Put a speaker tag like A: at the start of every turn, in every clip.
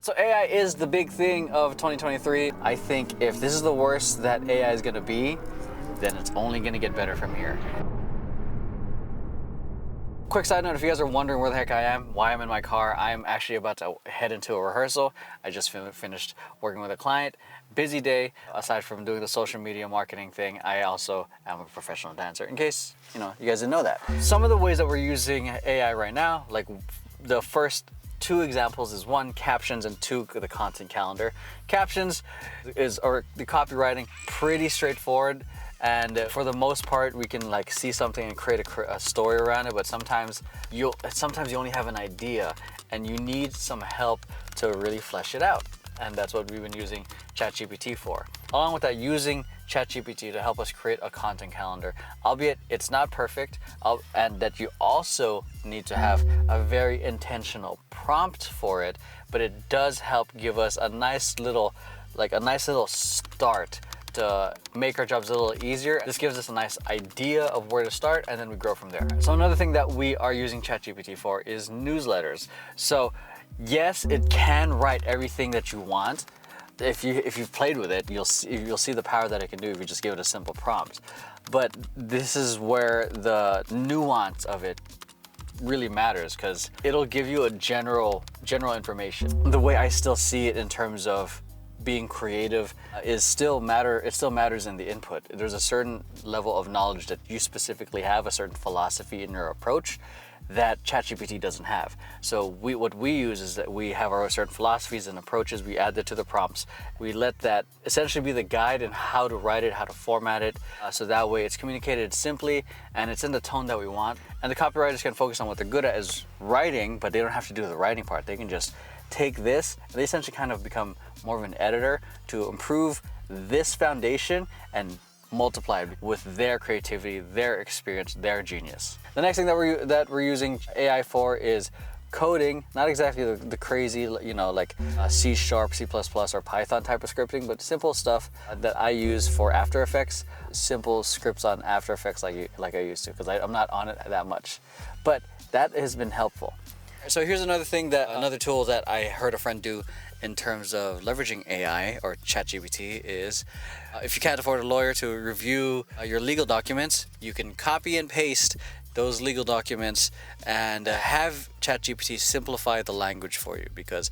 A: So AI is the big thing of 2023. I think if this is the worst that AI is gonna be, then it's only gonna get better from here. Quick side note, if you guys are wondering where the heck I am, why I'm in my car, I'm actually about to head into a rehearsal. I just finished working with a client. Busy day. Aside from doing the social media marketing thing, I also am a professional dancer, in case, you guys didn't know that. Some of the ways that we're using AI right now, like the first two examples is one, captions, and two, the content calendar. Captions or the copywriting, pretty straightforward. And for the most part, we can like see something and create a story around it. But sometimes you only have an idea and you need some help to really flesh it out. And that's what we've been using ChatGPT for. Along with that, using ChatGPT to help us create a content calendar, albeit it's not perfect, and that you also need to have a very intentional prompt for it, but it does help give us a nice little start to make our jobs a little easier. This gives us a nice idea of where to start, and then we grow from there. So another thing that we are using ChatGPT for is newsletters. So yes, it can write everything that you want. If you've played with it, you'll see the power that it can do if you just give it a simple prompt. But this is where the nuance of it really matters, because it'll give you a general information. The way I still see it in terms of being creative it still matters in the input. There's a certain level of knowledge that you specifically have, a certain philosophy in your approach that ChatGPT doesn't have. So what we use is that we have our certain philosophies and approaches, we add that to the prompts. We let that essentially be the guide in how to write it, how to format it, so that way it's communicated simply and it's in the tone that we want. And the copywriters can focus on what they're good at, is writing, but they don't have to do the writing part. They can just take this, and they essentially kind of become more of an editor to improve this foundation and multiply it with their creativity, their experience, their genius. The next thing that we're using AI for is coding. Not exactly the crazy, like C#, C++, or Python type of scripting, but simple stuff that I use for After Effects. Simple scripts on After Effects like I used to, because I'm not on it that much. But that has been helpful. So here's another tool that I heard a friend do in terms of leveraging AI or ChatGPT is, if you can't afford a lawyer to review your legal documents, you can copy and paste those legal documents and have ChatGPT simplify the language for you, because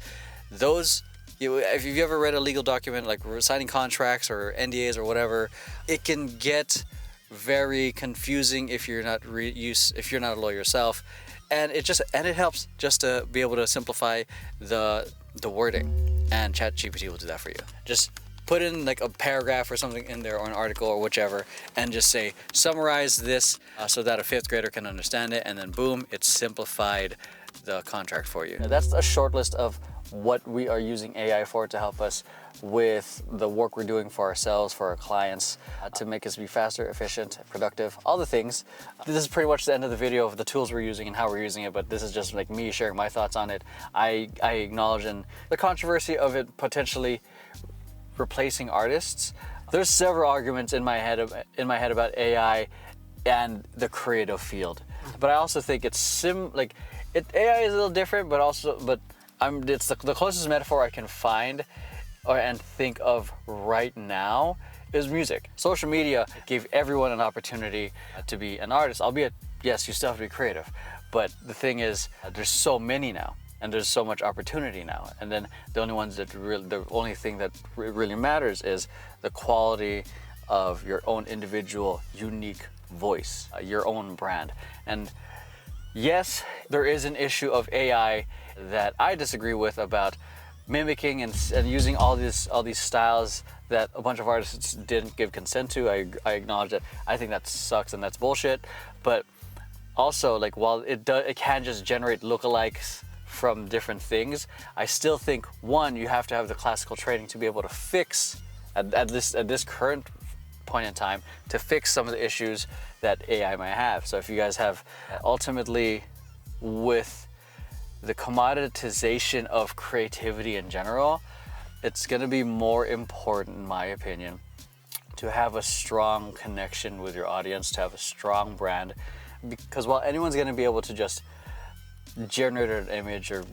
A: if you've ever read a legal document, like signing contracts or NDAs or whatever, it can get very confusing if you're not a lawyer yourself. And it helps just to be able to simplify the wording, and ChatGPT will do that for you. Just put in like a paragraph or something in there, or an article or whichever, and just say, summarize this so that a fifth grader can understand it, and then boom, it's simplified the contract for you. That's a short list of what we are using AI for to help us with the work we're doing for ourselves, for our clients, to make us be faster, efficient, productive, all the things. This is pretty much the end of the video of the tools we're using and how we're using it, but this is just like me sharing my thoughts on it. I acknowledge the controversy of it potentially replacing artists. There's several arguments in my head about AI and the creative field, but I also think AI is a little different, but it's the closest metaphor I can find and think of right now is music. Social media gave everyone an opportunity to be an artist, albeit, yes, you still have to be creative. But the thing is, there's so many now, and there's so much opportunity now. And then the only thing that really matters is the quality of your own individual, unique voice, your own brand. And yes, there is an issue of AI that I disagree with about mimicking and using all these styles that a bunch of artists didn't give consent to. I acknowledge that. I think that sucks and that's bullshit. But also, like, while it can just generate lookalikes from different things, I still think, one, you have to have the classical training to be able to fix at this current point in time, to fix some of the issues that AI might have. So if you guys have, ultimately, with the commoditization of creativity in general, it's going to be more important, in my opinion, to have a strong connection with your audience, to have a strong brand, because while anyone's going to be able to just generate an image or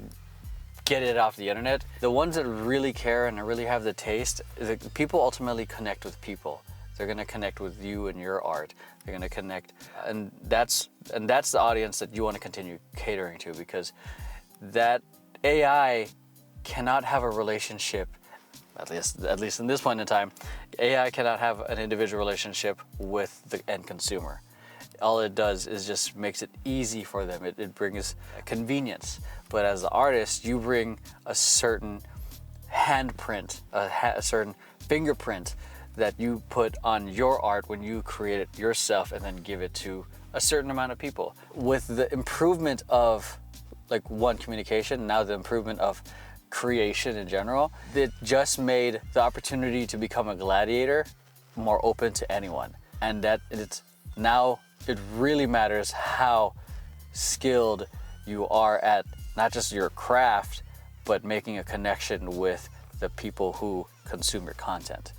A: get it off the internet. The ones that really care and really have the taste, the people ultimately connect with people. They're gonna connect with you and your art. They're gonna connect, and that's the audience that you want to continue catering to, because that AI cannot have a relationship, at least in this point in time, AI cannot have an individual relationship with the end consumer. All it does is just makes it easy for them. It brings convenience. But as the artist, you bring a certain handprint, a certain fingerprint that you put on your art when you create it yourself and then give it to a certain amount of people. With the improvement of like one, communication, now the improvement of creation in general, it just made the opportunity to become a gladiator more open to anyone. And that it's now, it really matters how skilled you are at not just your craft, but making a connection with the people who consume your content.